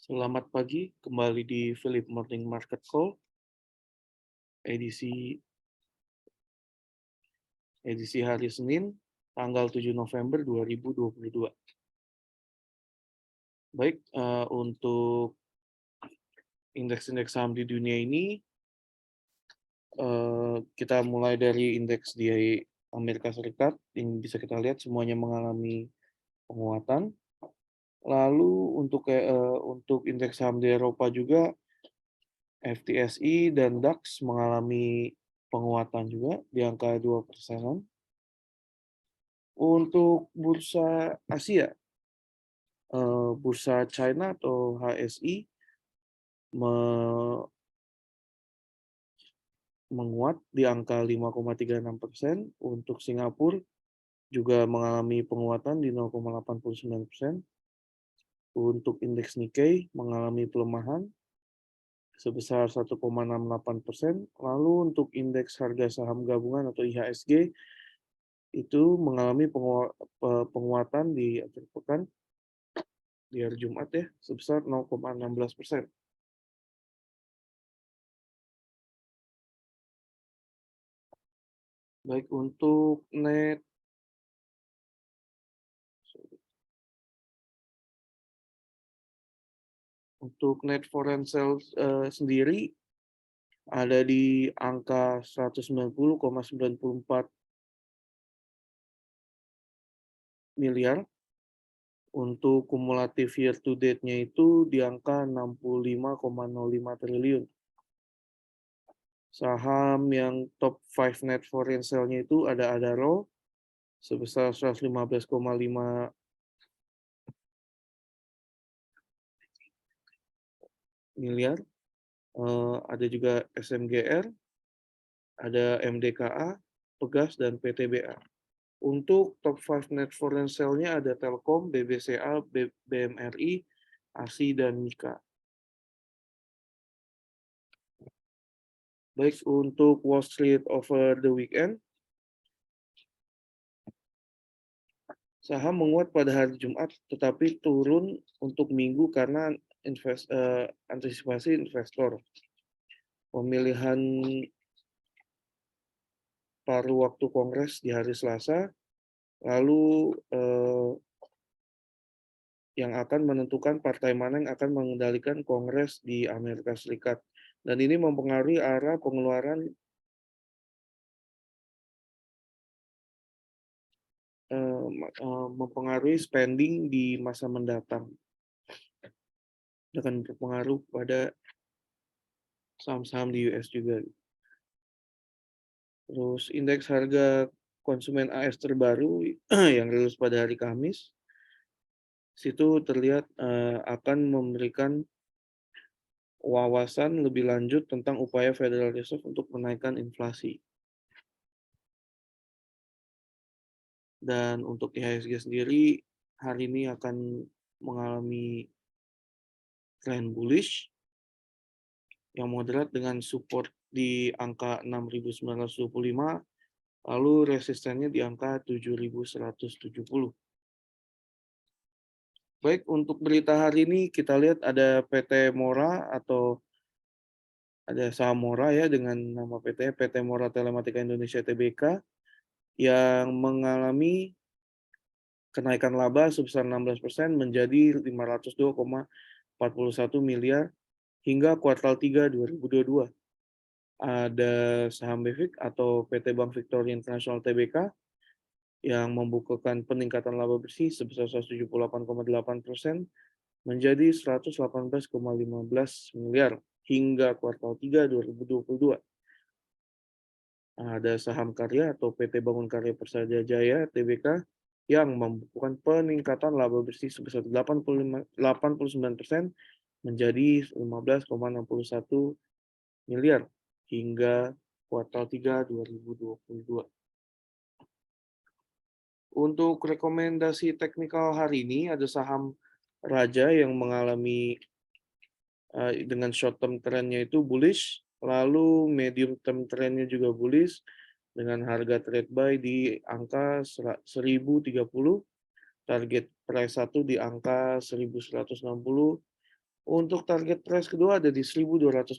Selamat pagi, kembali di Philip Morning Market Call, edisi edisi hari Senin, tanggal 7 November 2022. Baik, untuk indeks-indeks saham di dunia ini, kita mulai dari indeks di Amerika Serikat, yang bisa kita lihat semuanya mengalami penguatan. Lalu untuk indeks saham di Eropa juga, FTSE dan DAX mengalami penguatan juga di angka 2%. Untuk bursa Asia, bursa China atau HSI me menguat di angka 5,36%, untuk Singapura juga mengalami penguatan di 0,89%, untuk indeks Nikkei mengalami pelemahan sebesar 1,68%, lalu untuk indeks harga saham gabungan atau IHSG itu mengalami penguatan di akhir pekan, di hari Jumat ya, sebesar 0,16%. Baik, net foreign sales sendiri ada di angka 190,94 miliar, untuk kumulatif year to date-nya itu di angka 65,05 triliun. Saham yang top 5 net foreign sale-nya itu ada Adaro sebesar 115,5 miliar, ada juga SMGR, ada MDKA, Pegas, dan PTBA. Untuk top 5 net foreign sale-nya ada Telkom, BBCA, BMRI, ASI, dan Mika. Baik, untuk Wall Street over the weekend, saham menguat pada hari Jumat tetapi turun untuk Minggu karena antisipasi investor. Pemilihan paruh waktu Kongres di hari Selasa, lalu yang akan menentukan partai mana yang akan mengendalikan Kongres di Amerika Serikat. Dan ini mempengaruhi arah pengeluaran, mempengaruhi spending di masa mendatang. Akan berpengaruh pada saham-saham di US juga. Terus indeks harga konsumen AS terbaru yang rilis pada hari Kamis, situ terlihat akan memberikan wawasan lebih lanjut tentang upaya Federal Reserve untuk menaikkan inflasi. Dan untuk IHSG sendiri hari ini akan mengalami tren bullish yang moderat dengan support di angka 6.925, lalu resistennya di angka 7.170. Baik, untuk berita hari ini kita lihat ada PT Mora atau ada saham Mora ya dengan nama PT Mora Telematika Indonesia Tbk yang mengalami kenaikan laba sebesar 16% menjadi 502,41 miliar hingga kuartal 3 2022. Ada saham BEVIC atau PT Bank Victoria International Tbk yang membukukan peningkatan laba bersih sebesar 178,8% menjadi 118,15 miliar hingga kuartal 3 2022. Ada saham karya atau PT Bangun Karya Persada Jaya Tbk yang membukukan peningkatan laba bersih sebesar 89% menjadi 15,61 miliar hingga kuartal 3 2022. Untuk rekomendasi teknikal hari ini ada saham Raja yang mengalami dengan short term trend-nya itu bullish, lalu medium term trend-nya juga bullish dengan harga trade buy di angka 1030, target price 1 di angka 1160, Untuk target price kedua ada di 1.225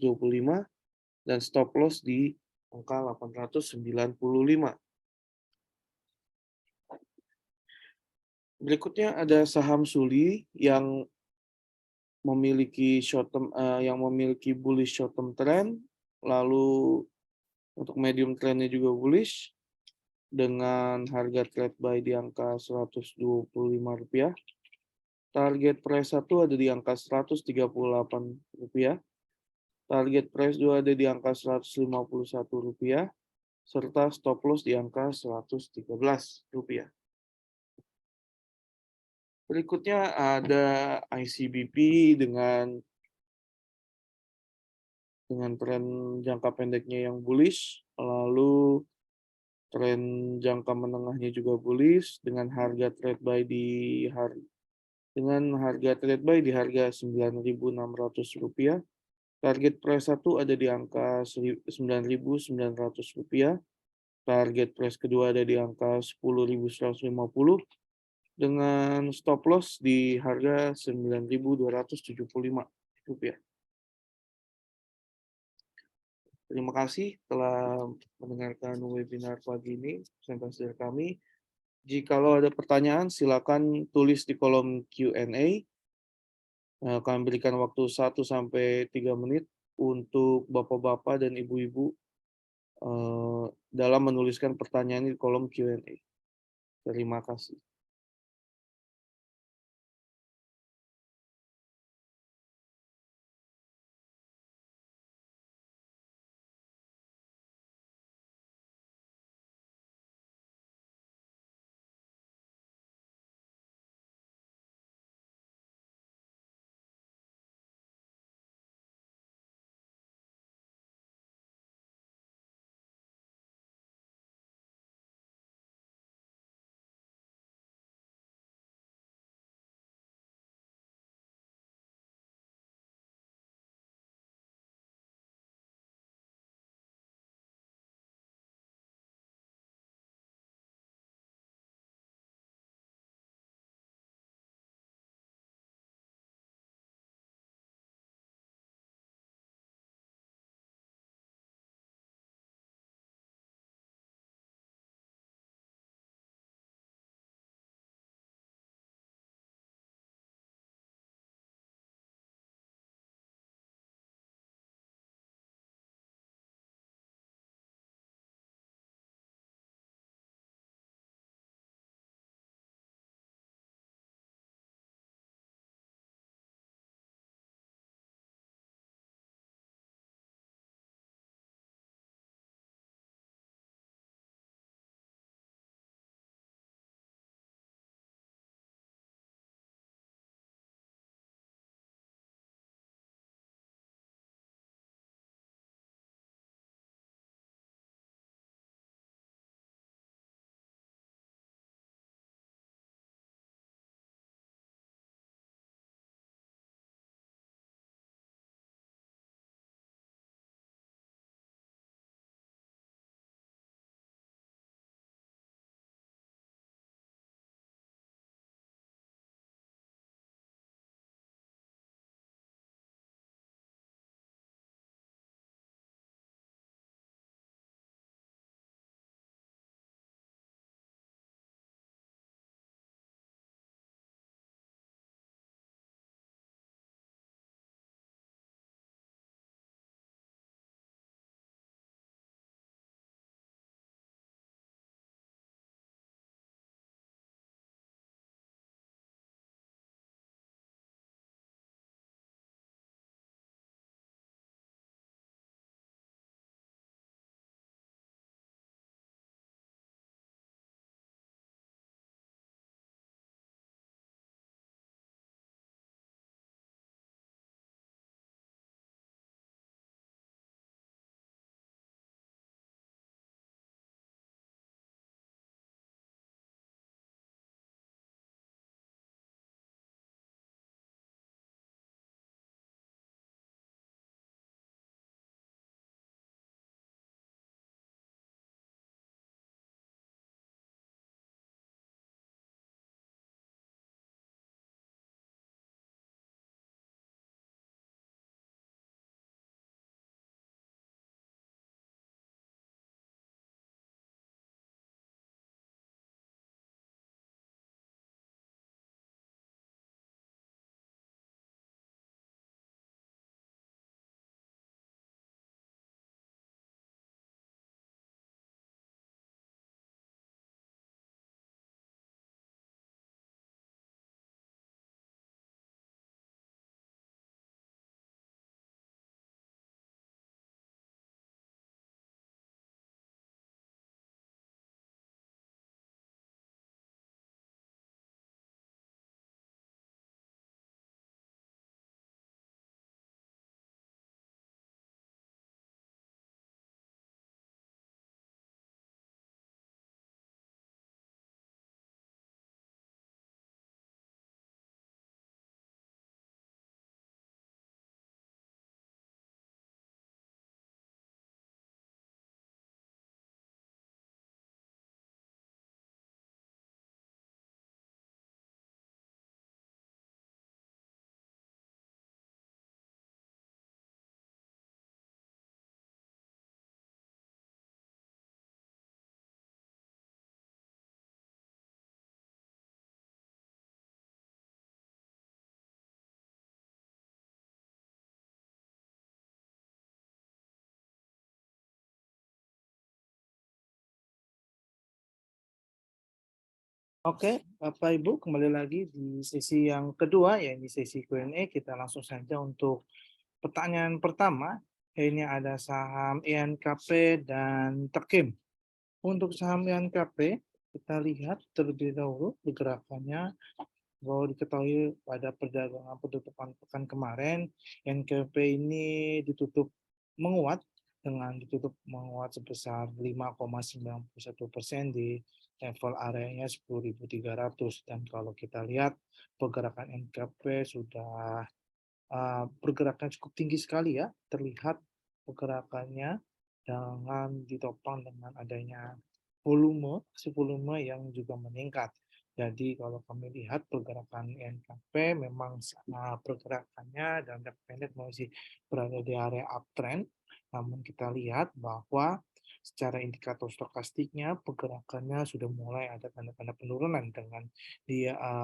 dan stop loss di angka 895. Berikutnya ada saham Suli yang memiliki bullish short term trend, lalu untuk medium trend-nya juga bullish dengan harga trade buy di angka Rp125. Target price 1 ada di angka Rp138, target price 2 ada di angka Rp151, serta stop loss di angka Rp113. Berikutnya ada ICBP dengan tren jangka pendeknya yang bullish, lalu tren jangka menengahnya juga bullish dengan harga trade buy di harga Rp9.600. Target price 1 ada di angka Rp9.900. Target price kedua ada di angka Rp10.150 dengan stop loss di harga Rp9.275. Terima kasih telah mendengarkan webinar pagi ini, presentasi dari kami. Jikalau ada pertanyaan, silakan tulis di kolom Q&A. Kami berikan waktu 1-3 menit untuk bapak-bapak dan ibu-ibu dalam menuliskan pertanyaan di kolom Q&A. Terima kasih. Oke, Bapak Ibu, kembali lagi di sesi yang kedua, yaitu sesi Q&A. Kita langsung saja untuk pertanyaan pertama. Ini ada saham INKP dan Tekim. Untuk saham INKP, kita lihat terlebih dahulu pergerakannya, bahwa diketahui pada perdagangan penutupan pekan kemarin, INKP ini ditutup menguat dengan ditutup menguat sebesar 5,91% di level areanya 10.300, dan kalau kita lihat pergerakan NKP sudah pergerakan cukup tinggi sekali ya, terlihat pergerakannya dengan ditopang dengan adanya volume yang juga meningkat. Jadi kalau kami lihat pergerakan NKP memang pergerakannya dalam jangka pendek masih berada di area uptrend, namun kita lihat bahwa secara indikator stokastiknya pergerakannya sudah mulai ada tanda-tanda penurunan dengan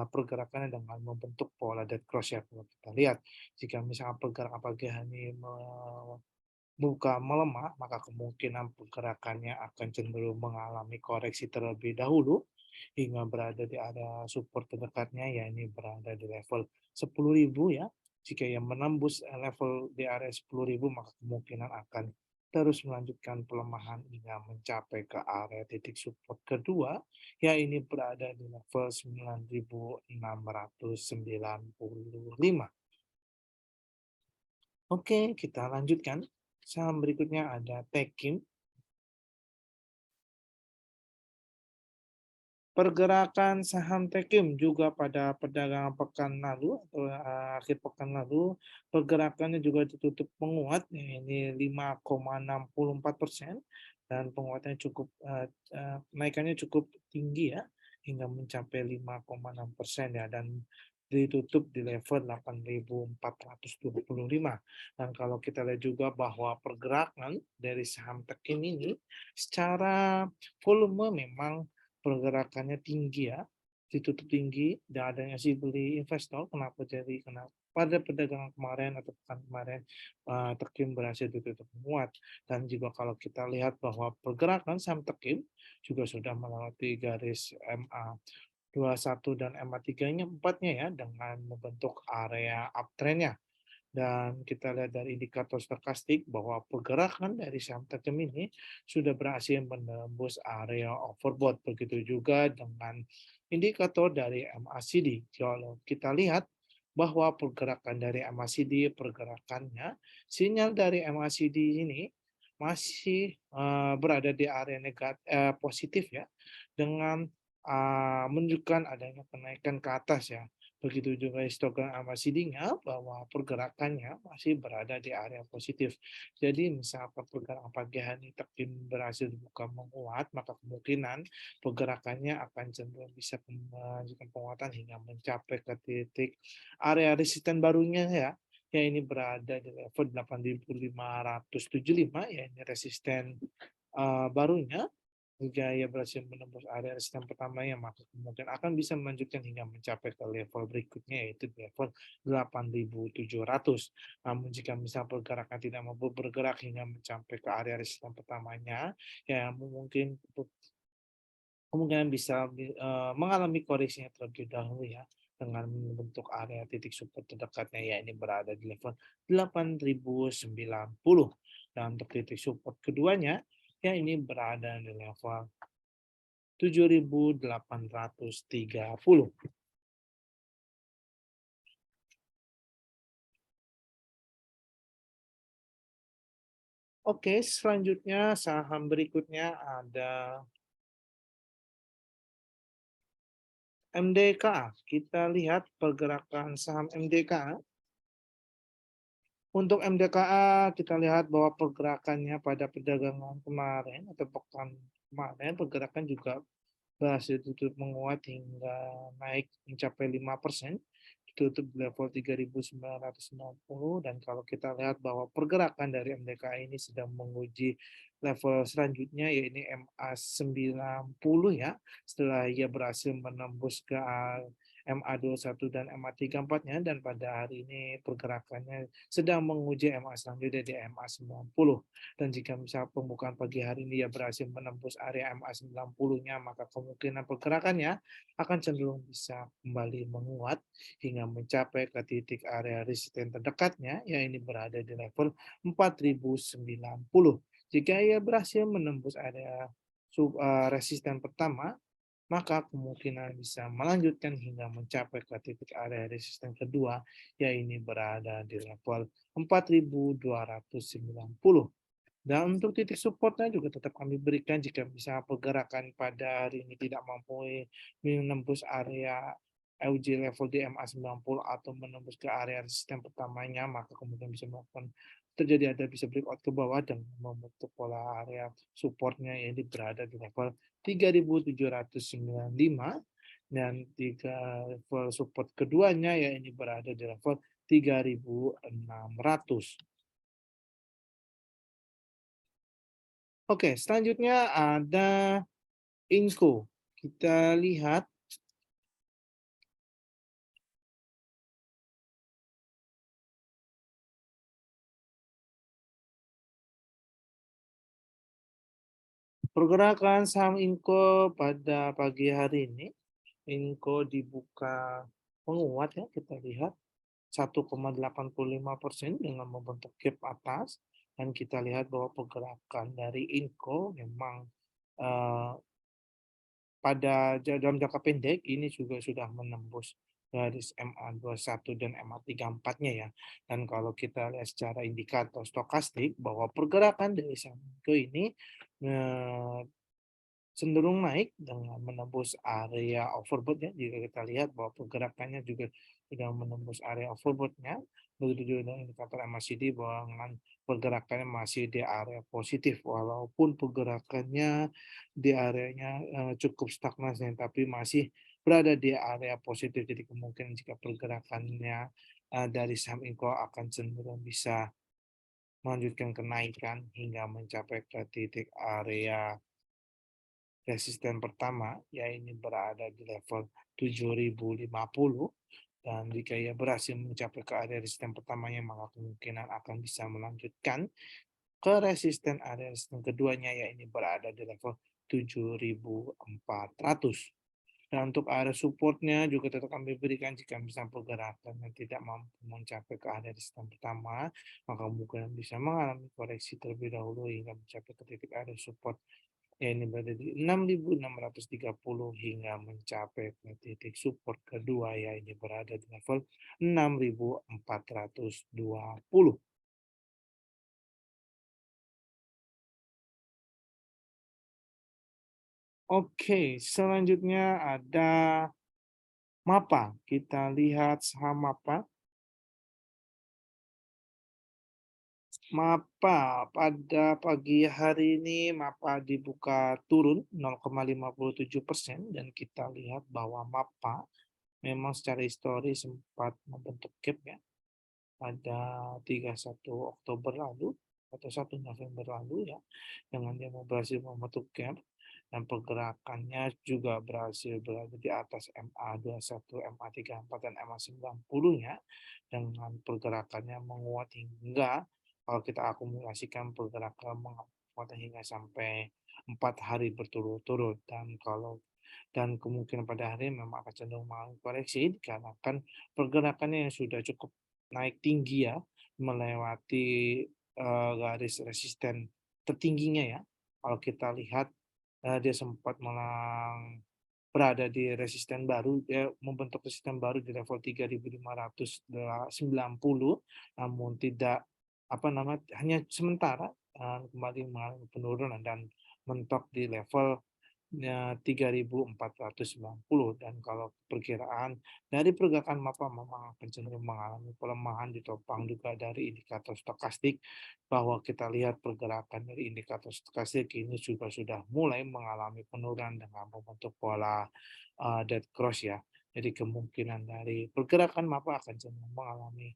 pergerakannya dengan membentuk pola dead cross ya. Kalau kita lihat, jika misalnya pergerakan pagi hari buka melemah, maka kemungkinan pergerakannya akan cenderung mengalami koreksi terlebih dahulu hingga berada di area support terdekatnya, ya ini berada di level 10.000 ya. Jika yang menembus level di area 10.000, maka kemungkinan akan terus melanjutkan pelemahan hingga mencapai ke area titik support kedua, ya ini berada di level 9.695. Oke, kita lanjutkan. Saham berikutnya ada Tekim. Pergerakan saham Tekim juga pada perdagangan pekan lalu atau akhir pekan lalu, pergerakannya juga ditutup menguat, ya, ini 5,64%, dan penguatannya cukup naikannya cukup tinggi ya, hingga mencapai 5,6% ya, dan ditutup di level 8.425. Dan kalau kita lihat juga bahwa pergerakan dari saham Tekim ini secara volume memang pergerakannya tinggi ya, ditutup tinggi, dan adanya si beli investor. Kenapa jadi? Karena pada perdagangan kemarin atau pekan kemarin Tekim berhasil ditutup menguat, dan juga kalau kita lihat bahwa pergerakan saham Tekim juga sudah melewati garis MA 21 dan MA 3-nya 4-nya ya, dengan membentuk area uptrend-nya. Dan kita lihat dari indikator stokastik bahwa pergerakan dari saham Tekem ini sudah berhasil menembus area overbought. Begitu juga dengan indikator dari MACD. Kalau kita lihat bahwa pergerakan dari MACD, pergerakannya, sinyal dari MACD ini masih berada di area positif ya, dengan menunjukkan adanya kenaikan ke atas ya. Begitu juga histogram MACD-nya bahwa pergerakannya masih berada di area positif. Jadi misalkan pergerakan pagi hari Tekim berhasil dibuka menguat, maka kemungkinan pergerakannya akan cenderung bisa melanjutkan penguatan hingga mencapai ke titik area resisten barunya ya. Ya ini berada di level 8.575, ya ini resisten barunya. Jika ia berhasil menembus area resisten pertamanya, maka kemungkinan akan bisa melanjutkan hingga mencapai ke level berikutnya, yaitu di level 8.700. Namun jika misal pergerakan tidak mampu bergerak hingga mencapai ke area resisten pertamanya, ya mungkin kemungkinan bisa mengalami koreksinya terlebih dahulu ya, dengan membentuk area titik support terdekatnya, ya ini berada di level 8.090. Dan untuk titik support keduanya, ya ini berada di level 7.830. Oke, selanjutnya saham berikutnya ada MDKA. Kita lihat pergerakan saham MDKA. Untuk MDKA kita lihat bahwa pergerakannya pada perdagangan kemarin atau pekan kemarin, pergerakan juga berhasil tutup menguat hingga naik mencapai 5%, ditutup di level 3.990. Dan kalau kita lihat bahwa pergerakan dari MDKA ini sedang menguji level selanjutnya, yaitu MA 90 ya, setelah ia berhasil menembus ke MA21 dan MA34-nya, dan pada hari ini pergerakannya sedang menguji MA selanjutnya di MA90. Dan jika misal pembukaan pagi hari ini dia berhasil menembus area MA90-nya, maka kemungkinan pergerakannya akan cenderung bisa kembali menguat hingga mencapai ke titik area resisten terdekatnya, yang ini berada di level 4090. Jika ia berhasil menembus area resisten pertama, maka kemungkinan bisa melanjutkan hingga mencapai ke titik area resisten kedua, yaitu berada di level 4290. Dan untuk titik supportnya juga tetap kami berikan jika bisa pergerakan pada hari ini tidak mampu menembus area LG level di MA90 atau menembus ke area resisten pertamanya, maka kemudian bisa melakukan terjadi ada bisa breakout ke bawah dan membentuk pola area supportnya yang berada di level 3795, dan level support keduanya ya ini berada di level 3600. Oke, selanjutnya ada Inco. Kita lihat pergerakan saham Inco pada pagi hari ini. Inco dibuka menguat ya, kita lihat 1,85% dengan membentuk gap atas, dan kita lihat bahwa pergerakan dari Inco memang eh, pada dalam jangka pendek ini juga sudah menembus garis MA21 dan MA34-nya ya. Dan kalau kita lihat secara indikator stokastik bahwa pergerakan dari saham Inco ini eh, cenderung naik dengan menembus area overbought ya. Jika kita lihat bahwa pergerakannya juga sudah menembus area overbought-nya, begitu juga dengan indikator MACD bahwa dengan pergerakannya masih di area positif, walaupun pergerakannya di areanya cukup stagnan, tapi masih berada di area positif. Jadi kemungkinan jika pergerakannya dari saham Inco akan cenderung bisa melanjutkan kenaikan hingga mencapai ke titik area resisten pertama, ya ini berada di level 7050, dan jika ia berhasil mencapai ke area resisten pertamanya, maka kemungkinan akan bisa melanjutkan ke area resisten keduanya, ya ini berada di level 7400. Dan untuk area supportnya juga tetap kami berikan jika misalnya pergerakannya tidak mampu mencapai ke area resisten pertama, maka kemungkinan bisa mengalami koreksi terlebih dahulu hingga mencapai ke titik area support, ya ini berada di 6.630 hingga mencapai ke titik support kedua, ya ini berada di level 6.420. Oke, selanjutnya ada MAPA. Kita lihat saham MAPA. MAPA pada pagi hari ini MAPA dibuka turun 0,57%, dan kita lihat bahwa MAPA memang secara historis sempat membentuk gap ya pada 31 Oktober lalu atau 1 November lalu ya, dengan dia berhasil membentuk gap dan pergerakannya juga berhasil berada di atas MA21, MA34 dan MA90-nya, dengan pergerakannya menguat hingga kalau kita akumulasikan pergerakan menguat hingga sampai 4 hari berturut-turut, dan kemungkinan pada hari ini memang akan cenderung mengalami koreksi dikarenakan pergerakannya yang sudah cukup naik tinggi ya, melewati garis resisten tertingginya ya. Kalau kita lihat dia sempat berada di resisten baru, dia membentuk resisten baru di level 3590, namun tidak hanya sementara kembali mengalami penurunan dan mentok di level 3490, dan kalau perkiraan dari pergerakan MAPA memang akan cenderung mengalami pelemahan ditopang juga dari indikator stokastik, bahwa kita lihat pergerakan dari indikator stokastik ini juga sudah mulai mengalami penurunan dengan membentuk pola dead cross ya. Jadi kemungkinan dari pergerakan MAPA akan cenderung mengalami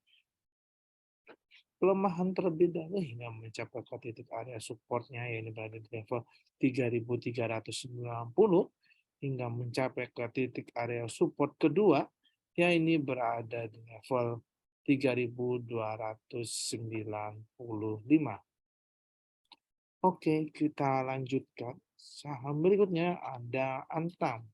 pelemahan terlebih dahulu hingga mencapai ke titik area supportnya, yang berada di level 3390, hingga mencapai ke titik area support kedua, ya ini berada di level 3.295. Oke, kita lanjutkan. Saham berikutnya ada Antam.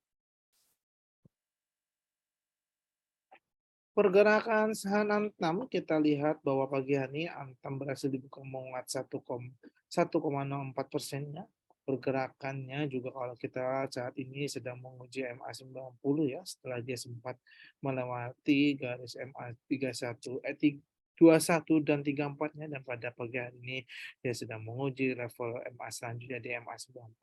Pergerakan saham Antam kita lihat bahwa pagi hari ini Antam berhasil dibuka menguat 1,04% ya. Pergerakannya juga kalau kita lihat saat ini sedang menguji MA 90 ya, setelah dia sempat melewati garis MA 21 dan 34-nya, dan pada pagi hari ini dia sedang menguji level MA selanjutnya di MA 90.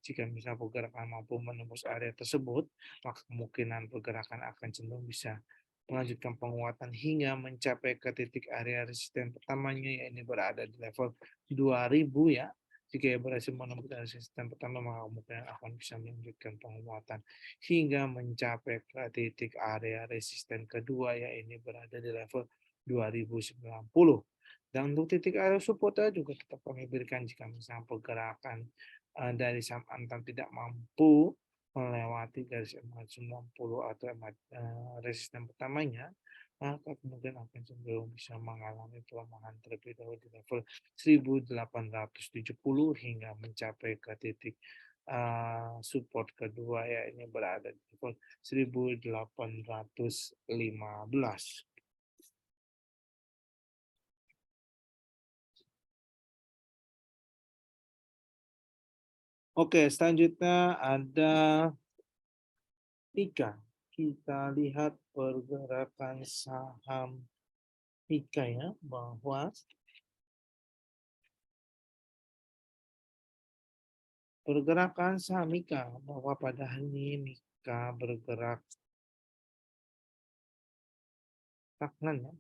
Jika misal pergerakan mampu menembus area tersebut, maka kemungkinan pergerakan akan cenderung bisa melanjutkan penguatan hingga mencapai ke titik area resisten pertamanya, yaitu berada di level 2000 ya. Jika ia berhasil menembus resisten pertama, maka kemungkinan akan bisa melanjutkan penguatan hingga mencapai ke titik area resisten kedua, yaitu berada di level 2090. Dan untuk titik area supportnya juga tetap kami berikan jika misalnya pergerakan dari saham Antam tidak mampu melewati garis MA 90 atau resisten pertamanya, maka kemungkinan akan cenderung bisa mengalami pelemahan terlebih dahulu di level 1870 hingga mencapai ke titik support kedua, ya ini berada di level 1815. Oke, selanjutnya ada Ika. Kita lihat pergerakan saham Ika ya, bahwa pergerakan saham Ika bahwa pada hari ini Ika bergerak stagnan ya.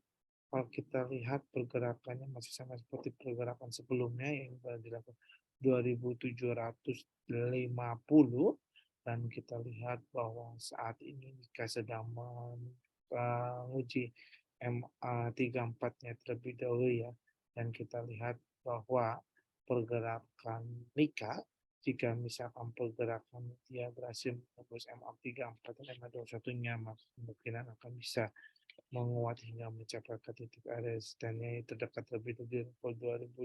Kalau kita lihat pergerakannya masih sama seperti pergerakan sebelumnya yang berada di level 2750, dan kita lihat bahwa saat ini Ika sedang menguji MA 34-nya terlebih dahulu ya, dan kita lihat bahwa pergerakan Nika, jika misalkan pergerakan dia berhasil menembus MA 34 dan MA 21-nya, maka kemungkinan akan bisa menguat hingga mencapai ke titik area resistennya terdekat lebih dari level 2830.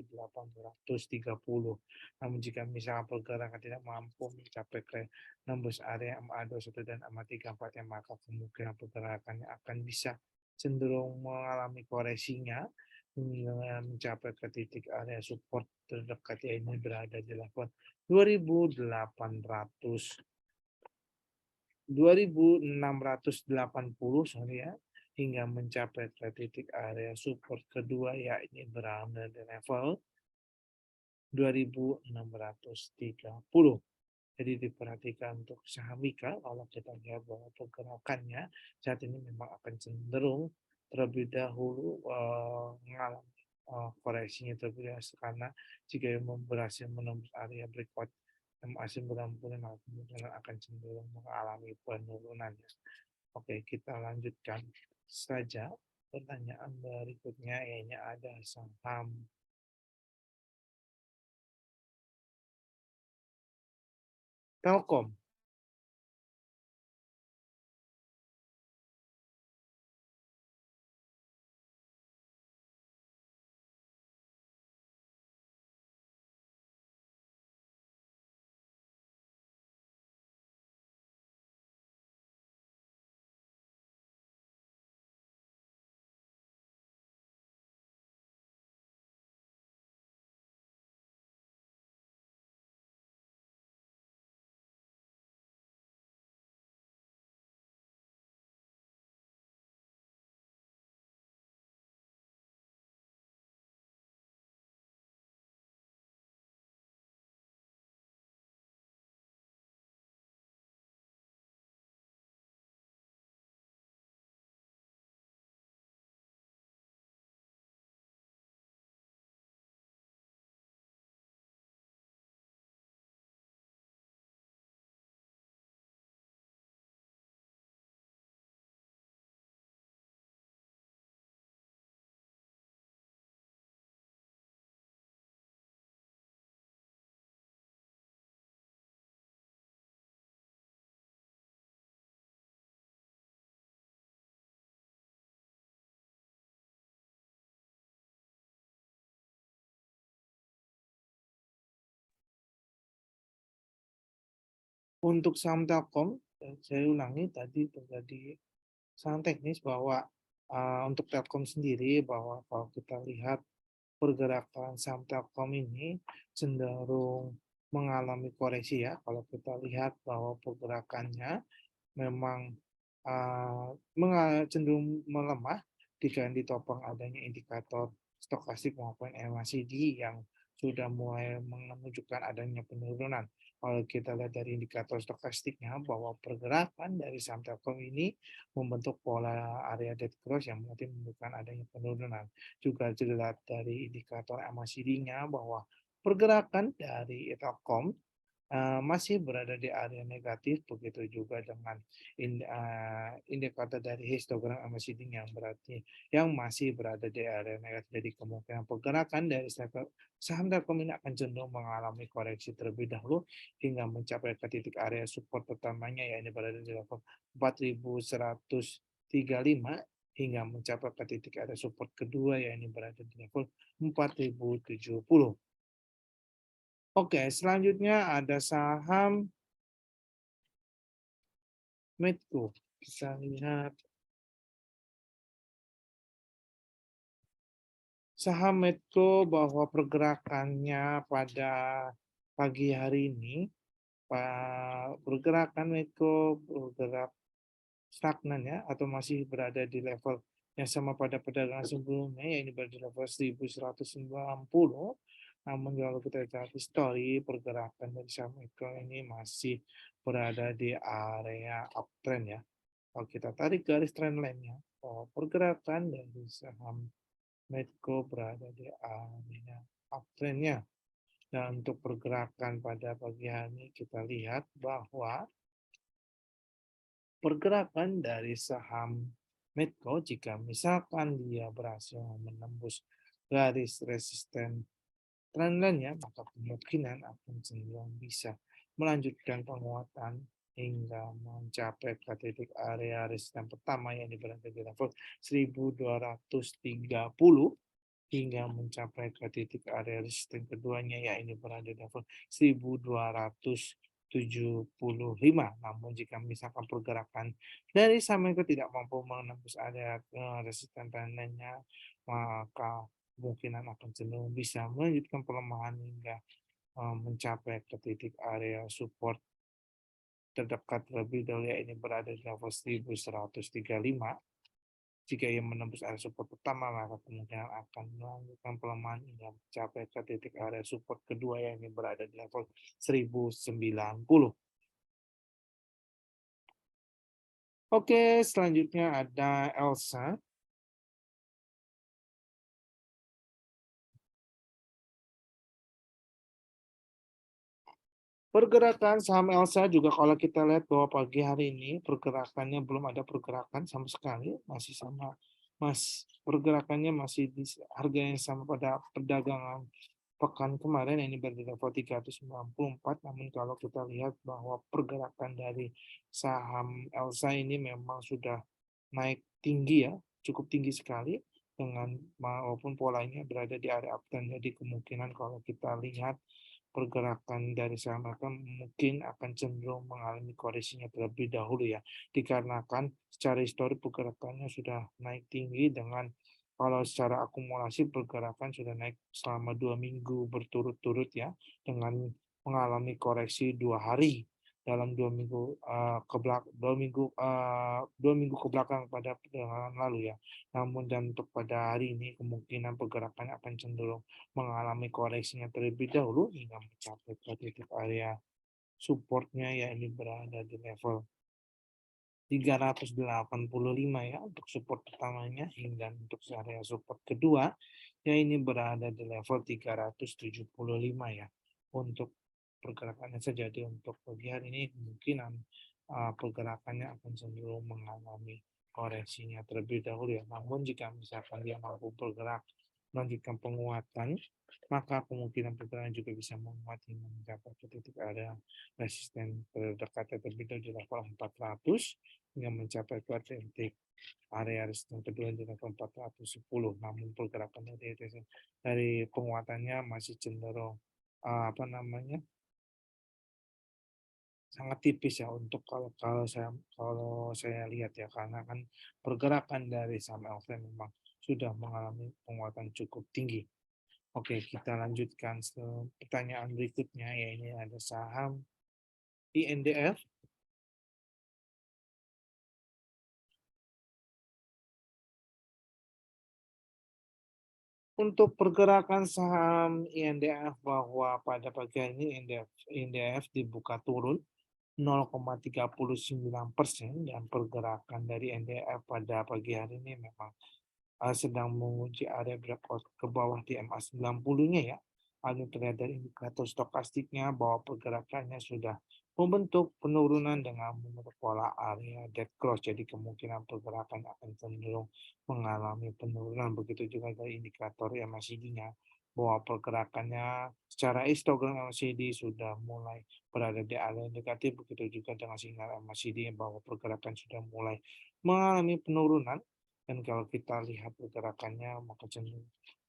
Namun jika misalnya pergerakan tidak mampu mencapai ke nembus area MA21 dan MA34, maka kemungkinan pergerakannya akan bisa cenderung mengalami koreksinya hingga mencapai ke titik area support terdekat, yaitu berada di level 2680 sorry ya, hingga mencapai ke titik area support kedua, yakni berada di level 2630. Jadi diperhatikan untuk saham Mika, kalau kita lihat bahwa pergerakannya saat ini memang akan cenderung terlebih dahulu mengalami koreksinya terlebih dahulu, karena jika berhasil menembus area breakout MA 90, maka kemungkinan akan cenderung mengalami penurunan. Oke, kita lanjutkan saja pertanyaan berikutnya, yaitu ada saham Telkom. Untuk saham Telkom, saya ulangi tadi terjadi saham teknis bahwa untuk Telkom sendiri bahwa kalau kita lihat pergerakan saham Telkom ini cenderung mengalami koreksi ya. Kalau kita lihat bahwa pergerakannya memang cenderung melemah jika ditopang adanya indikator stokastik maupun MACD yang sudah mulai menunjukkan adanya penurunan. Kalau kita lihat dari indikator stokastiknya bahwa pergerakan dari saham Telkom ini membentuk pola area dead cross yang berarti menunjukkan adanya penurunan. Juga dilihat dari indikator MACD-nya bahwa pergerakan dari Telkom masih berada di area negatif, begitu juga dengan indikator dari histogram MACD yang berarti yang masih berada di area negatif. Jadi kemungkinan pergerakan dari saham Telkom ini akan cenderung mengalami koreksi terlebih dahulu hingga mencapai ke titik area support pertamanya, yaitu berada di level 4135 hingga mencapai ke titik area support kedua, yaitu berada di level 4070. Oke, selanjutnya ada saham Medco. Kita lihat saham Medco bahwa pergerakannya pada pagi hari ini, pergerakan Medco bergerak stagnan ya, atau masih berada di level yang sama pada perdagangan sebelumnya, yaitu berada di level 1190. Namun kalau kita lihat histori pergerakan dari saham Medco ini masih berada di area uptrend ya. Kalau kita tarik garis trendline-nya, pergerakan dari saham Medco berada di area uptrend-nya. Dan untuk pergerakan pada pagi hari ini kita lihat bahwa pergerakan dari saham Medco jika misalkan dia berhasil menembus garis resisten trendline-nya, maka kemungkinan akan cenderung bisa melanjutkan penguatan hingga mencapai ke titik area resisten pertama yang berada di level 1230 hingga mencapai ke titik area resisten keduanya yaitu berada di level 1275. Namun jika misalkan pergerakan dari saham itu tidak mampu menembus area resisten trendline-nya, maka kemungkinan akan cenderung bisa melanjutkan pelemahan hingga mencapai ke titik area support terdekat terlebih dahulu ini berada di level 1135. Jika ia menembus area support pertama, maka kemungkinan akan melanjutkan pelemahan hingga mencapai ke titik area support kedua yang ini berada di level 1090. Oke, selanjutnya ada Elsa. Pergerakan saham Elsa juga kalau kita lihat bahwa pagi hari ini pergerakannya belum ada pergerakan sama sekali, masih sama, pergerakannya masih di harga yang sama pada perdagangan pekan kemarin ini berada di level 394. Namun kalau kita lihat bahwa pergerakan dari saham Elsa ini memang sudah naik tinggi ya, cukup tinggi sekali dengan maupun polanya berada di area uptrend. Jadi kemungkinan kalau kita lihat pergerakan dari saham akan mungkin akan cenderung mengalami koreksinya terlebih dahulu ya, dikarenakan secara histori pergerakannya sudah naik tinggi dengan kalau secara akumulasi pergerakan sudah naik selama 2 minggu berturut-turut ya, dengan mengalami koreksi 2 hari dalam 2 minggu ke belakang 2 minggu ke belakang pada perdagangan lalu ya. Namun dan untuk pada hari ini kemungkinan pergerakannya akan cenderung mengalami koreksinya terlebih dahulu hingga mencapai ke titik area supportnya yaitu berada di level 385 ya untuk support pertamanya, hingga untuk area support kedua ya ini berada di level 375 ya untuk pergerakannya saja. Jadi untuk pagi hari ini kemungkinan pergerakannya akan cenderung mengalami koreksinya terlebih dahulu ya. Namun jika misalkan dia mampu bergerak melanjutkan penguatan, maka kemungkinan pergerakan juga bisa menguat hingga mencapai ke titik area resisten terdekat terlebih dahulu di level 400 hingga mencapai ke titik area resisten kedua di level 410. Namun pergerakan dari penguatannya masih cenderung apa namanya sangat tipis ya untuk kalau saya lihat ya, karena kan pergerakan dari saham offline memang sudah mengalami penguatan cukup tinggi. Oke, kita lanjutkan pertanyaan berikutnya, ya ini ada saham INDF. Untuk pergerakan saham INDF bahwa pada pagi hari ini INDF dibuka turun 0,39% dan pergerakan dari NDF pada pagi hari ini memang sedang menguji area breakout ke bawah di MA 90-nya ya. Hal ini terlihat dari indikator stokastiknya bahwa pergerakannya sudah membentuk penurunan dengan membentuk pola area dead cross. Jadi kemungkinan pergerakan akan cenderung mengalami penurunan. Begitu juga dari indikator MACD-nya bahwa pergerakannya secara histogram MACD sudah mulai berada di area negatif. Begitu juga dengan sinyal MACD bahwa pergerakan sudah mulai mengalami penurunan. Dan kalau kita lihat pergerakannya maka cenderung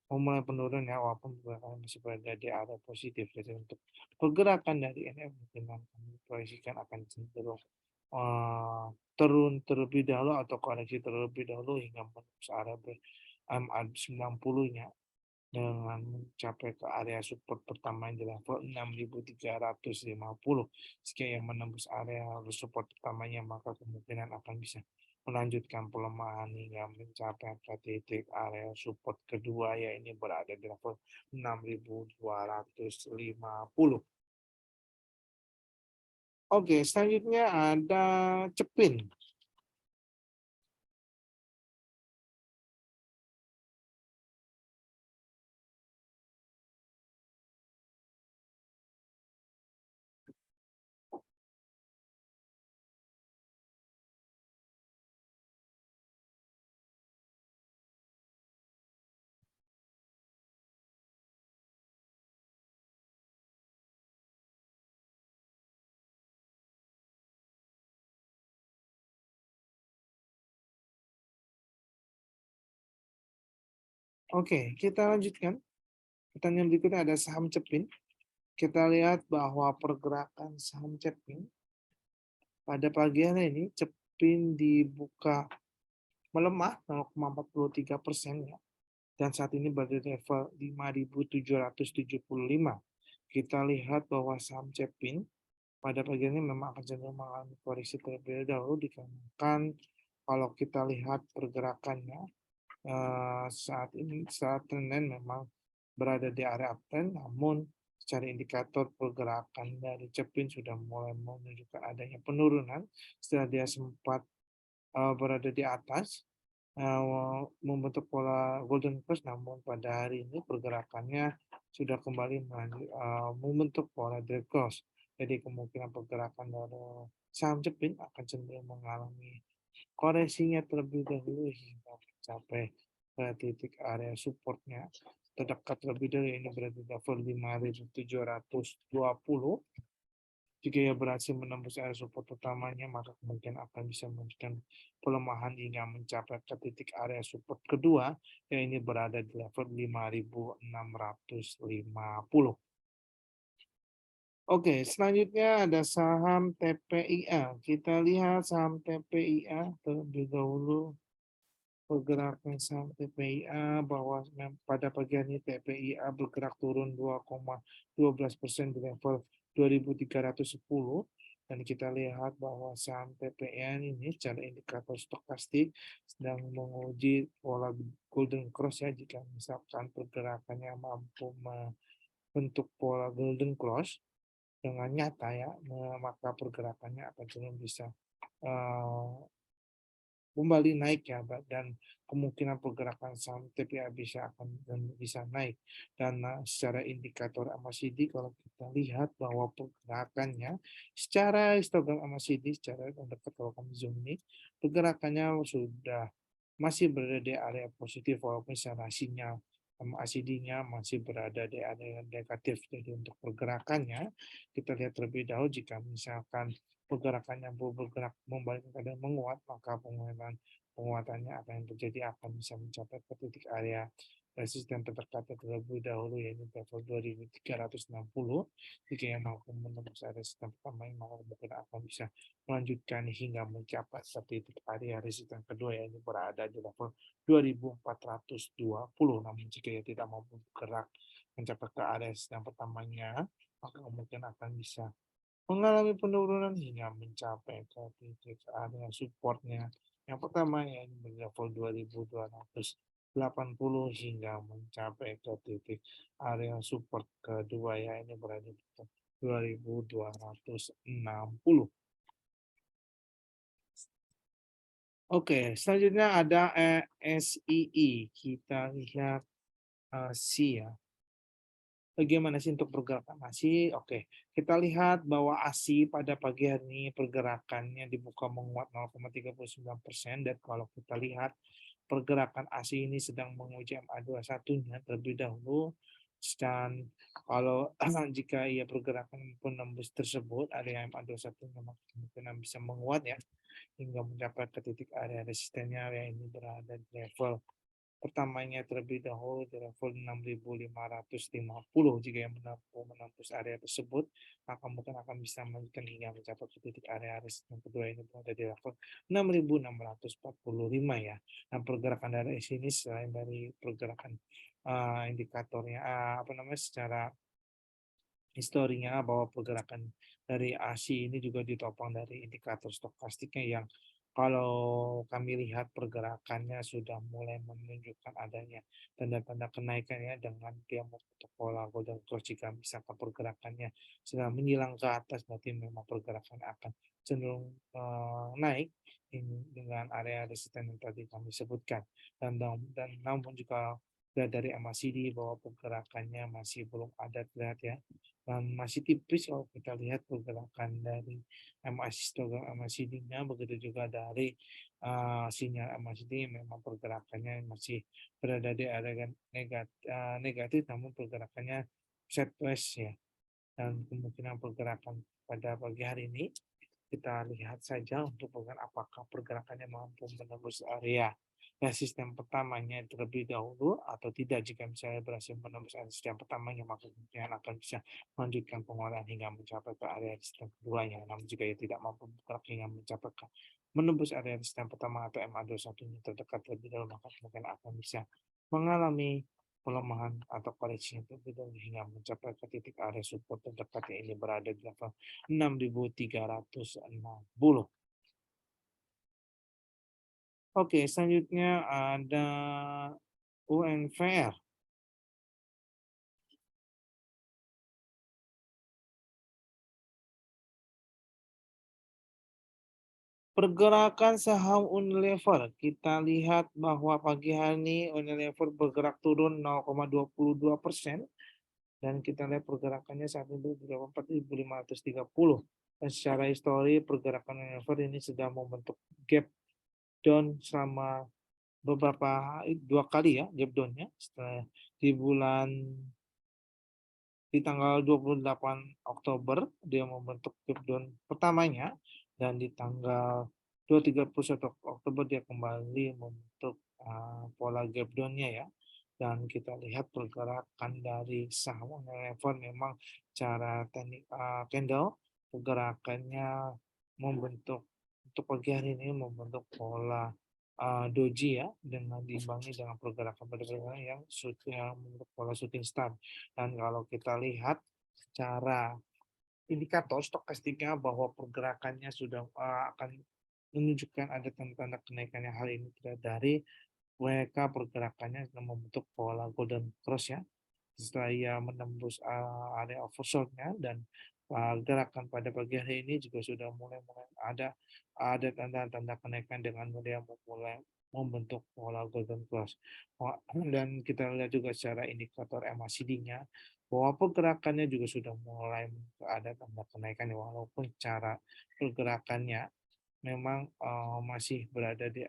mulai penurun ya, walaupun pergerakan masih berada di area positif. Jadi untuk pergerakan dari NF mungkin kami proyeksikan akan cenderung turun terlebih dahulu atau koreksi terlebih dahulu hingga menembus area MA 90-nya dengan mencapai ke area support pertama di level 6.350. Jika yang menembus area support pertamanya maka kemungkinan akan bisa melanjutkan pelemahan hingga mencapai ke titik area support kedua, yaitu berada di level 6.250. Oke, selanjutnya ada Cepin. Oke, kita lanjutkan. Pertanyaan berikutnya ada saham Cepin. Kita lihat bahwa pergerakan saham Cepin pada pagi hari ini Cepin dibuka melemah 0,43% ya, dan saat ini berada di level 5.775. Kita lihat bahwa saham Cepin pada pagi ini memang akan cenderung mengalami koreksi terlebih dahulu dikarenakan kalau kita lihat pergerakannya saat ini saat trendline memang berada di area uptrend, namun secara indikator pergerakan dari Cepin sudah mulai menunjukkan adanya penurunan setelah dia sempat berada di atas membentuk pola golden cross, namun pada hari ini pergerakannya sudah kembali membentuk pola dead cross. Jadi kemungkinan pergerakan dari saham Cepin akan cenderung mengalami koreksinya terlebih dahulu hingga mencapai ke titik area supportnya terdekat terlebih dahulu, ini berada di level 5.720. Jika ia berhasil menembus area support utamanya, maka kemungkinan akan bisa melanjutkan pelemahan hingga mencapai ke titik area support kedua, yang ini berada di level 5.650. Oke, selanjutnya ada saham TPIA. Kita lihat saham TPIA terlebih dahulu. Pergerakan saham TPIA bahwa pada pagi hari ini TPIA bergerak turun 2,12% di level 2.310, dan kita lihat bahwa saham TPIA ini secara indikator stokastik sedang menguji pola golden cross ya. Jika misalkan pergerakannya mampu membentuk pola golden cross dengan nyata ya, maka pergerakannya akan cenderung bisa kembali naik ya, dan kemungkinan pergerakan saham TPA bisa naik. Dan secara indikator MACD kalau kita lihat bahwa pergerakannya secara histogram MACD secara dekat, kalau kami zoom ini pergerakannya sudah masih berada di area positif, walaupun secara sinyal MACD-nya masih berada di area negatif. Jadi untuk pergerakannya kita lihat terlebih dahulu, jika misalkan pergerakannya bergerak membalik keadaan menguat, maka penguatannya akan terjadi akan bisa mencapai ke titik area resisten terdekatnya terlebih dahulu, yaitu level 2360. Jika yang mampu menembus area resisten pertama, maka mungkin akan bisa melanjutkan hingga mencapai titik area resisten kedua, yaitu berada di level 2420. Namun jika ia tidak mampu bergerak mencapai ke area resisten pertamanya, maka mungkin akan bisa mengalami penurunan hingga mencapai ke titik area supportnya yang pertama, yaitu di level 2280 hingga mencapai ke titik area support kedua, yaitu berada di 2260. Oke, selanjutnya ada SII. Kita lihat SI ya. Bagaimana sih untuk pergerakan ASI? Oke, kita lihat bahwa ASI pada pagi hari ini pergerakannya dibuka menguat 0,39%, dan kalau kita lihat pergerakan ASI ini sedang menguji MA21-nya terlebih dahulu, dan kalau jika ia pergerakan penembus tersebut area MA21-nya kemungkinan bisa menguat ya hingga mencapai ke titik area resistennya, area ini berada di level pertamanya terlebih dahulu di level 6.550. Jika yang menembus area tersebut, maka mungkin akan bisa melanjutkan hingga mencapai ke titik area resisten kedua, ini berada di level 6.645 ya. Dan pergerakan dari sini selain dari pergerakan indikatornya apa namanya secara historinya, bahwa pergerakan dari ASI ini juga ditopang dari indikator stokastiknya yang kalau kami lihat pergerakannya sudah mulai menunjukkan adanya tanda-tanda kenaikan ya, dengan dia membentuk pola golden cross. Jika misalkan pergerakannya sedang menyilang ke atas, berarti memang pergerakan akan cenderung naik dengan area resisten yang tadi kami sebutkan. Dan namun juga dari MACD bahwa pergerakannya masih belum ada terlihat ya, dan masih tipis kalau kita lihat pergerakan dari MACD-nya, begitu juga dari sinyal MACD, memang pergerakannya masih berada di area negatif, namun pergerakannya sideways ya. Dan kemungkinan pergerakan pada pagi hari ini kita lihat saja untuk apakah pergerakannya mampu menembus area resisten pertamanya terlebih dahulu atau tidak. Jika misalnya berhasil menembus area resisten pertamanya, maka kemungkinan akan bisa melanjutkan penguatan hingga mencapai ke area resisten keduanya. Namun jika ia tidak mampu bergerak hingga mencapai ke menembus area resisten pertama atau MA21 terdekat terlebih dahulu, maka kemungkinan akan bisa mengalami pelemahan atau koreksi yang terlebih dahulu hingga mencapai ke titik area support terdekat, yang ini berada di level 6.360. Oke, selanjutnya ada UNVR. Pergerakan saham Unilever, kita lihat bahwa pagi hari ini Unilever bergerak turun 0,22%, dan kita lihat pergerakannya saat ini di 4.530. Dan secara histori pergerakan Unilever ini sedang membentuk gap down selama beberapa 2 kali ya gap down-nya, setelah di tanggal 28 Oktober dia membentuk gap down pertamanya, dan di tanggal 31 Oktober dia kembali membentuk pola gap down-nya ya. Dan kita lihat pergerakan dari saham Unilever memang cara teknik candle pergerakannya membentuk untuk pagi hari ini membentuk pola doji ya, dengan diimbangi dengan pergerakan pada pergerakan yang membentuk pola shooting star. Dan kalau kita lihat secara indikator stokastiknya bahwa pergerakannya sudah akan menunjukkan ada tanda-tanda kenaikan yang hal ini tidak dari WK, pergerakannya membentuk pola golden cross ya. Setelah ia menembus area oversold-nya, dan gerakan pada pagi hari ini juga sudah mulai ada tanda-tanda kenaikan dengan dia mulai membentuk pola golden cross. Dan kita lihat juga secara indikator MACD-nya bahwa pergerakannya juga sudah mulai ada tanda kenaikan, walaupun cara pergerakannya memang masih berada di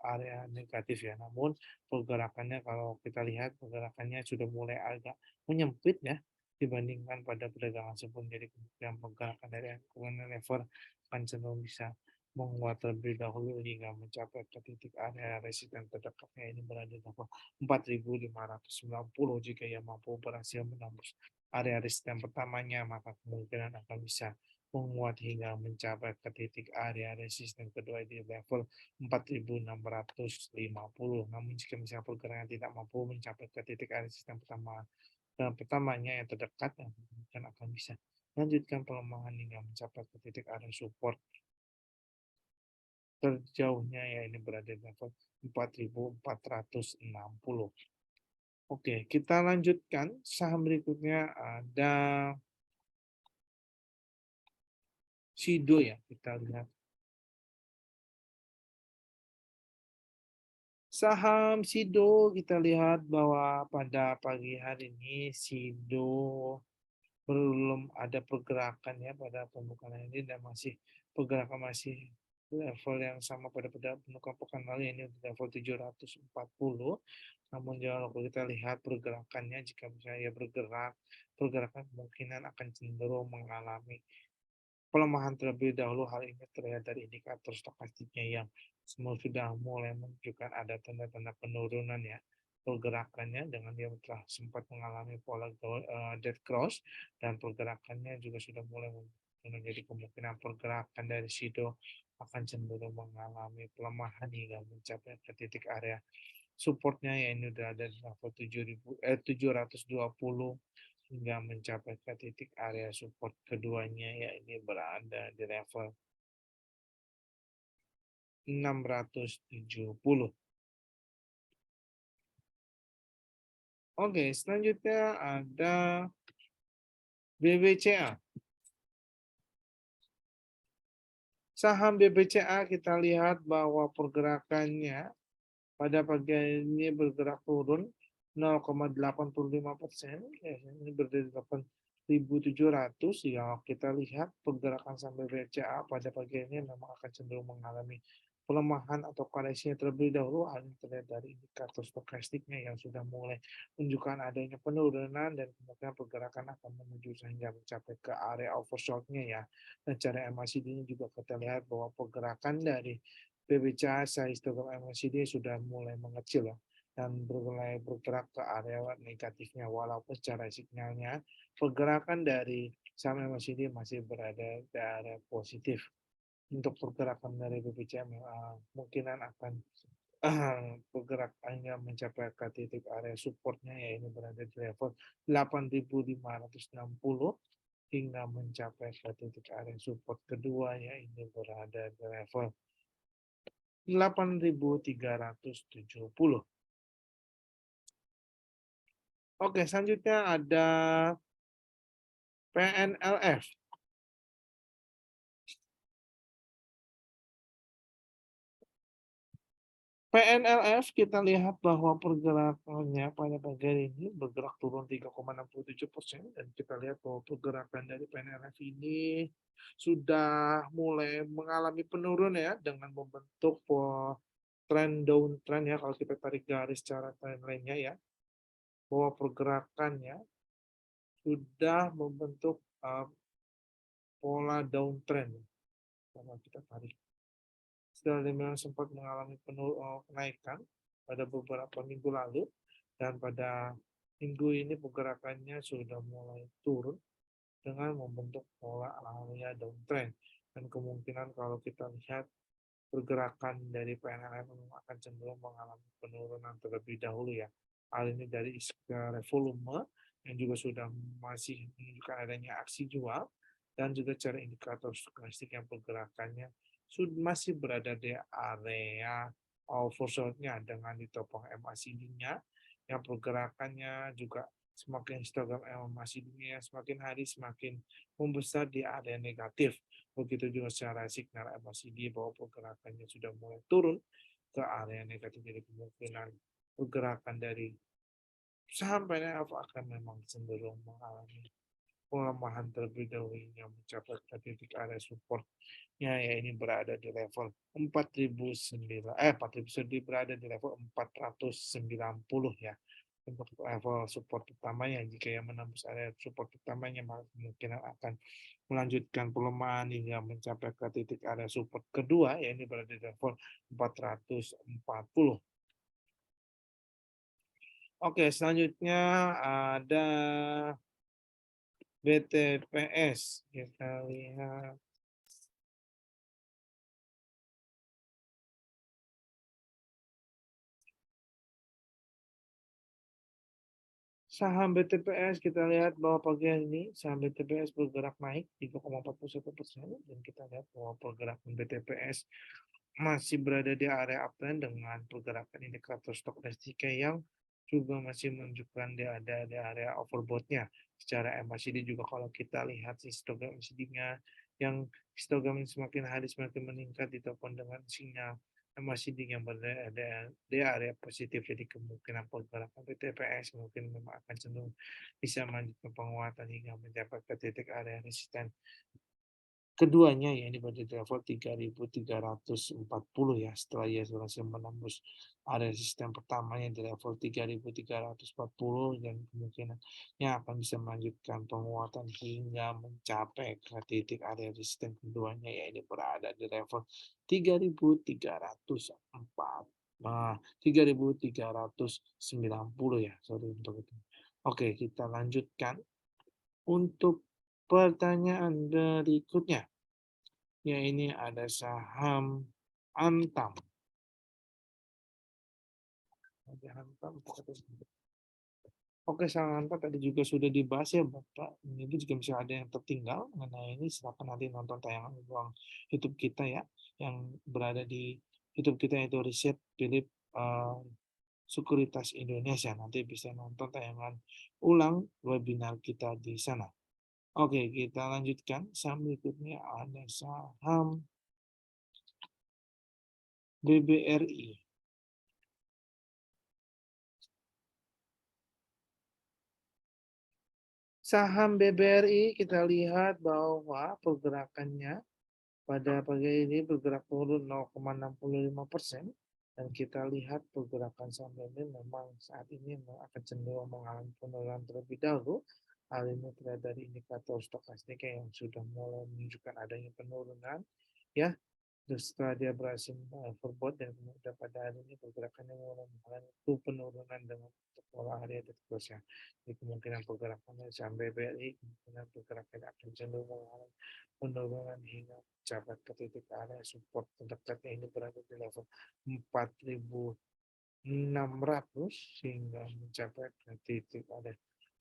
area negatif ya. Namun pergerakannya kalau kita lihat pergerakannya sudah mulai agak menyempit ya dibandingkan pada perdagangan sebelumnya. Jadi kemungkinan pergerakan dari Unilever akan cenderung bisa menguat terlebih dahulu hingga mencapai ke titik area resisten terdekatnya ini berada di level 4.590. Jika ia mampu berhasil menembus area resisten pertamanya, maka kemungkinan akan bisa menguat hingga mencapai ke titik area resisten kedua di level 4.650. Namun jika misalnya pergerakan tidak mampu mencapai ke titik area resisten pertamanya yang terdekat, mungkin akan bisa lanjutkan pelemahan hingga mencapai ke titik area support terjauhnya, ya ini berada di level 4.460. Oke, kita lanjutkan saham berikutnya ada Sido ya, kita lihat. Saham Sido kita lihat bahwa pada pagi hari ini Sido belum ada pergerakan ya pada pembukaan ini, dan pergerakan masih level yang sama pada pembukaan pekan lalu, ini level 740. Namun kalau kita lihat pergerakannya, jika misalnya pergerakan kemungkinan akan cenderung mengalami pelemahan terlebih dahulu. Hal ini terlihat dari indikator stokastiknya yang semua sudah mulai menunjukkan ada tanda-tanda penurunan ya pergerakannya, dengan dia telah sempat mengalami pola dead cross, dan pergerakannya juga sudah mulai menjadi kemungkinan pergerakan dari Sido akan cenderung mengalami pelemahan hingga mencapai ke titik area supportnya, ya ini udah ada di level 720 hingga mencapai ke titik area support keduanya, ya ini berada di level 670. Oke, selanjutnya ada BBCA. Saham BBCA kita lihat bahwa pergerakannya pada pagi ini bergerak turun 0,85%, ya, ini berdiri 8.700. Ya, kita lihat pergerakan saham BBCA pada pagi ini memang akan cenderung mengalami pelemahan atau koreksi terlebih dahulu. Hal ini terlihat dari indikator stokastiknya yang sudah mulai menunjukkan adanya penurunan, dan kemudian pergerakan akan menuju sehingga mencapai ke area oversold-nya ya. Dan cara MACD ini juga kita lihat bahwa pergerakan dari BBCA histogram MACD sudah mulai mengecil ya, dan mulai bergerak ke area negatifnya, walaupun secara signalnya pergerakan dari saham MACD masih berada di area positif. Untuk pergerakan dari BBCA kemungkinan akan bergerak hingga mencapai ke titik area supportnya, ya ini berada di level 8.560 hingga mencapai ke titik area support kedua, ya ini berada di level 8.370. Oke, selanjutnya ada PNLF. PNLF kita lihat bahwa pergerakannya pada pagi hari ini bergerak turun 3,67%, dan kita lihat bahwa pergerakan dari PNLF ini sudah mulai mengalami penurunan ya, dengan membentuk trend downtrend ya, kalau kita tarik garis secara trendline-nya ya, bahwa pergerakannya sudah membentuk pola downtrend. Kalau kita tarik, setelah memang sempat mengalami kenaikan pada beberapa minggu lalu, dan pada minggu ini pergerakannya sudah mulai turun dengan membentuk pola area downtrend, dan kemungkinan kalau kita lihat pergerakan dari PNLF akan cenderung mengalami penurunan terlebih dahulu ya. Hal ini dari volume yang juga sudah masih menunjukkan adanya aksi jual, dan juga cara indikator stokastik yang pergerakannya masih berada di area oversold-nya dengan ditopang MACD-nya yang pergerakannya juga semakin histogram MACD-nya semakin hari semakin membesar di area negatif. Begitu juga secara signal MACD bahwa pergerakannya sudah mulai turun ke area negatif, jadi kemungkinan pergerakan dari saham PNF akan memang cenderung mengalami pelemahan terlebih dahulu yang mencapai ke titik area supportnya, ya ini berada di level 4.009 berada di level 490 ya. untuk level support pertamanya. Jika yang menembus area support pertamanya, maka kemungkinan akan melanjutkan pelemahan hingga mencapai ke titik area support kedua, yaitu berada di level 440. Oke, selanjutnya ada BTPS. Kita lihat. Saham BTPS kita lihat bahwa pagi hari ini saham BTPS bergerak naik 3,41% dan kita lihat bahwa pergerakan BTPS masih berada di area uptrend dengan pergerakan indikator stokastik yang juga masih menunjukkan dia ada di area overbought-nya. Secara MACD juga kalau kita lihat histogram MACD-nya yang histogram semakin hari semakin meningkat ditopang dengan sinyal MACD yang berada di area positif, jadi kemungkinan pergerakan BTPS mungkin memang akan cenderung bisa melanjutkan penguatan hingga mencapai ke titik area resisten keduanya, ya ini berada di level 3.340 ya, setelah ia berhasil menembus area resisten pertamanya di level 3.340 dan kemungkinannya akan bisa melanjutkan penguatan hingga mencapai ke titik area resisten keduanya, ya ini berada di level 3.304. Nah, 3.390 ya, sorry untuk itu. Oke, kita lanjutkan untuk pertanyaan berikutnya, ya ini ada saham Antam. Oke, saham Antam tadi juga sudah dibahas ya Bapak. Ini juga bisa ada yang tertinggal mengenai ini, silakan nanti nonton tayangan ulang YouTube kita ya, yang berada di YouTube kita itu Riset Philip Sekuritas Indonesia. Nanti bisa nonton tayangan ulang webinar kita di sana. Oke, kita lanjutkan. Saham berikutnya ada saham BBRI. Saham BBRI kita lihat bahwa pergerakannya pada pagi ini bergerak turun 0,65% dan kita lihat pergerakan saham ini memang saat ini akan cenderung mengalami penurunan terlebih dahulu. Hal ini terlihat dari indikator stokastik yang sudah mulai menunjukkan adanya penurunan ya. Terus setelah dia berhasil overbought dan kemudian pada hari ini pergerakannya mulai mengalami penurunan dengan pola harian terusnya. Jadi kemungkinan pergerakan saham BBRI kemungkinan pergerakan akan cenderung mengalami penurunan hingga mencapai ke titik area support terdekatnya ini berada di level 4.600 sehingga mencapai ke titik area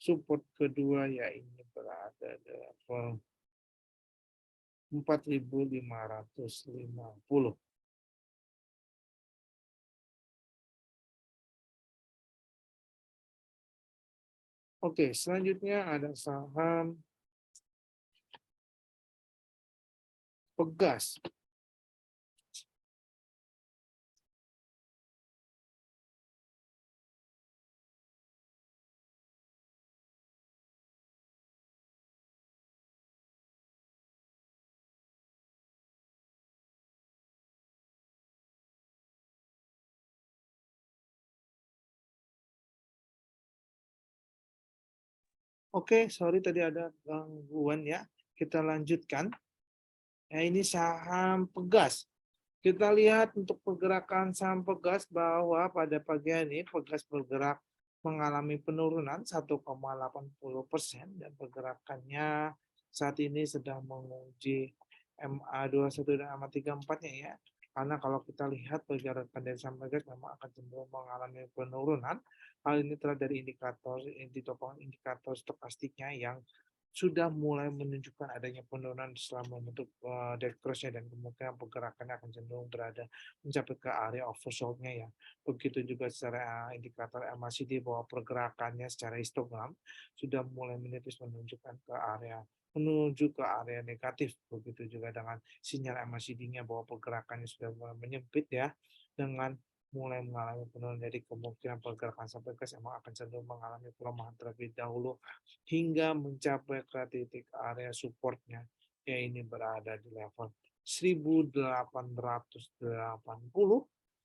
support kedua, yaitu berada di level 4.550. Oke, selanjutnya ada saham Pegas. Oke, sorry tadi ada gangguan ya. Kita lanjutkan. Ya, ini saham Pegas. Kita lihat untuk pergerakan saham Pegas bahwa pada pagi ini Pegas bergerak mengalami penurunan 1,80% dan pergerakannya saat ini sedang menguji MA21 dan MA34-nya ya. Karena kalau kita lihat pergerakan dari saham Pegas memang akan cenderung mengalami penurunan. Hal ini terlihat dari indikator ditopang indikator stokastiknya yang sudah mulai menunjukkan adanya penurunan setelah membentuk dead cross-nya dan kemungkinan pergerakannya akan cenderung berada mencapai ke area oversold-nya ya. Begitu juga secara indikator MACD bahwa pergerakannya secara histogram sudah mulai menipis menunjukkan ke area menuju ke area negatif. Begitu juga dengan sinyal MACD-nya bahwa pergerakannya sudah mulai menyempit ya, dengan mulai mengalami penurunan, dari kemungkinan pergerakan sampai ke emang akan cenderung mengalami pelemahan terlebih dahulu hingga mencapai ke titik area supportnya, ya ini berada di level 1880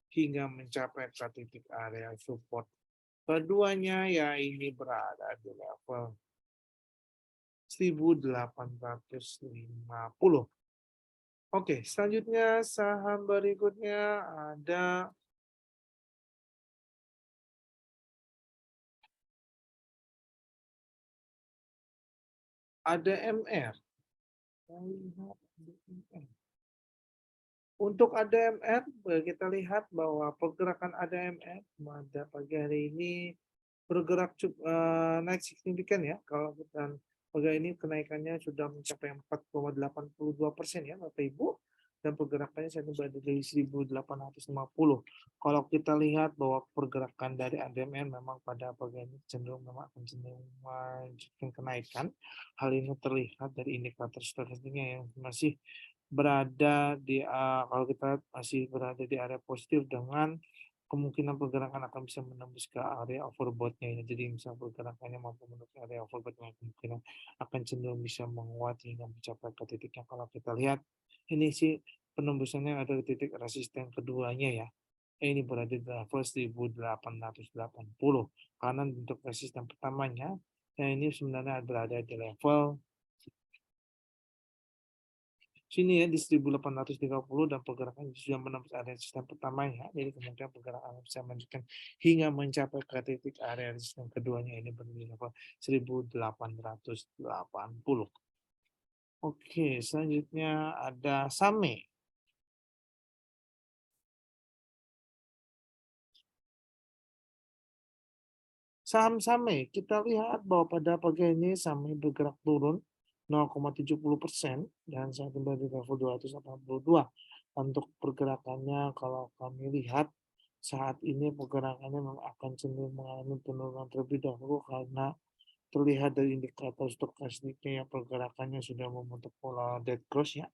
hingga mencapai ke titik area support keduanya ya ini berada di level 1850. Oke, selanjutnya saham berikutnya ada ADMR. Untuk ADMR, kita lihat bahwa pergerakan ADMR pada pagi hari ini bergerak naik signifikan ya. Kalau kita pagi ini kenaikannya sudah mencapai 4,82% ya Bapak Ibu. Dan pergerakannya saat ini berada di 1850. Kalau kita lihat bahwa pergerakan dari ADMR memang pada pagi ini cenderung memang akan cenderung melanjutkan kenaikan. Hal ini terlihat dari indikator statistiknya yang masih berada di kalau kita lihat masih berada di area positif dengan kemungkinan pergerakan akan bisa menembus ke area overbought-nya ya. Jadi misal pergerakannya mampu menembus area overbought yang kemungkinan akan cenderung bisa menguat hingga mencapai ke titiknya. Kalau kita lihat ini sih penembusannya ada di titik resisten keduanya ya. Ini berada di level 1880. Karena untuk resisten pertamanya, yang ini sebenarnya berada di level sini ya di 1830 dan pergerakan sudah menembus area resisten pertama ya. Jadi kemungkinan pergerakan bisa melanjutkan hingga mencapai ke titik area resisten keduanya ini berdiri level 1880. Oke, selanjutnya ada SAME. Saham SAME, kita lihat bahwa pada pagi ini SAME bergerak turun 0,70% dan saat ini berada di level 282. Untuk pergerakannya kalau kami lihat saat ini pergerakannya memang akan cenderung mengalami penurunan terlebih dahulu karena terlihat dari indikator stokastiknya yang pergerakannya sudah membentuk pola dead cross ya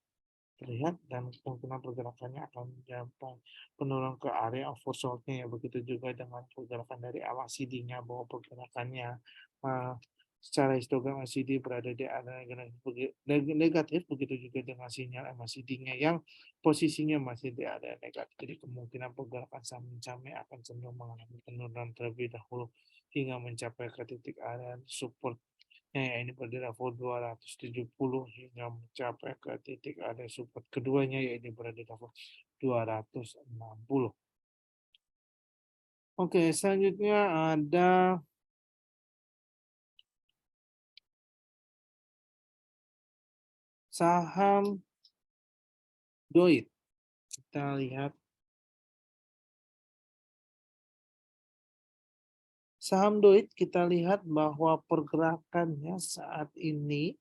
terlihat dan kemungkinan pergerakannya akan mencapai penurunan ke area oversold-nya ya. Begitu juga dengan pergerakan dari MACD-nya bahwa pergerakannya secara histogram MACD berada di area negatif, begitu juga dengan sinyal MACD-nya yang posisinya masih di area negatif. Jadi kemungkinan pergerakan saham-sahamnya akan cenderung mengalami penurunan terlebih dahulu hingga mencapai ke titik area support ini pada level 270 hingga mencapai ke titik ada support keduanya yaitu berada di level 260. Oke, selanjutnya ada saham Doit. Kita lihat saham Doit, kita lihat bahwa pergerakannya saat ini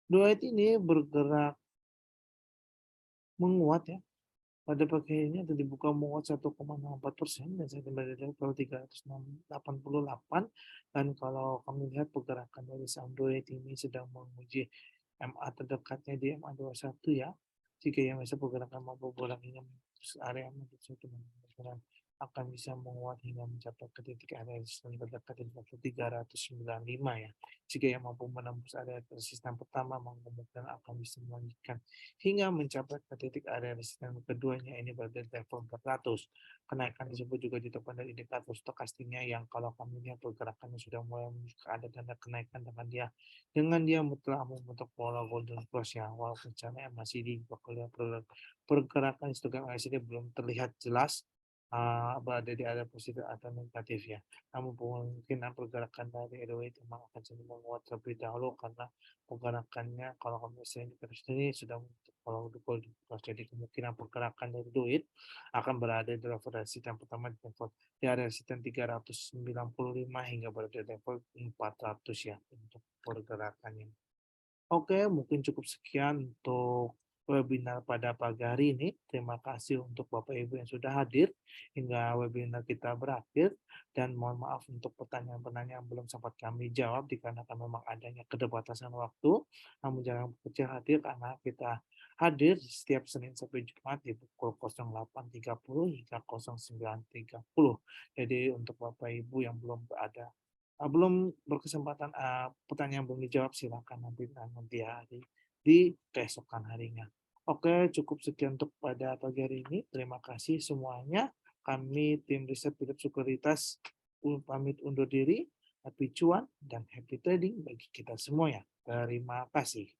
Doit ini bergerak menguat ya. Pada pagi ini ada dibuka menguat 1,64% dan saat ini berada di level 388. Dan kalau kami lihat pergerakan dari saham Doit ini sedang menguji MA terdekatnya di MA21 ya. Jika yang bisa pergerakan mampu bola hingga area MA21 kemungkinan akan bisa menguat hingga mencapai ke titik area resisten terdekat di level 395 ya. Jika yang mampu menembus area resisten pertama, kemungkinan akan bisa melanjutkan hingga mencapai ke titik area resisten keduanya ini berada di level 400. Kenaikan tersebut juga ditopang dari indikator stokastiknya yang kalau kami lihat pergerakannya sudah mulai menunjukkan ada tanda kenaikan dengan dia telah membentuk pola golden cross ya walaupun caranya masih di pergerakan histogram MACD belum terlihat jelas berada di area positif atau negatif ya. Namun kemungkinan pergerakan dari RW itu memang akan cenderung menguat terlebih dahulu karena pergerakannya kalau kami indikator sendiri sudah membentuk pola golden cross. Jadi kemungkinan pergerakan dari duit akan berada di level resisten pertama di area resisten 395 hingga berada di level 400 ya untuk pergerakannya. Oke, mungkin cukup sekian untuk webinar pada pagi hari ini. Terima kasih untuk Bapak Ibu yang sudah hadir hingga webinar kita berakhir. Dan mohon maaf untuk pertanyaan-pertanyaan yang belum sempat kami jawab dikarenakan memang adanya keterbatasan waktu. Namun jangan kecil hati karena kita hadir setiap Senin sampai Jumat di pukul 08.30 hingga 09.30. Jadi untuk Bapak Ibu yang belum ada belum berkesempatan pertanyaan belum dijawab silakan nanti hari di keesokan harinya. Oke, cukup sekian untuk pada pagi hari ini. Terima kasih semuanya. Kami tim riset hidup sekuritas pamit undur diri. Happy cuan dan happy trading bagi kita semua ya. Terima kasih.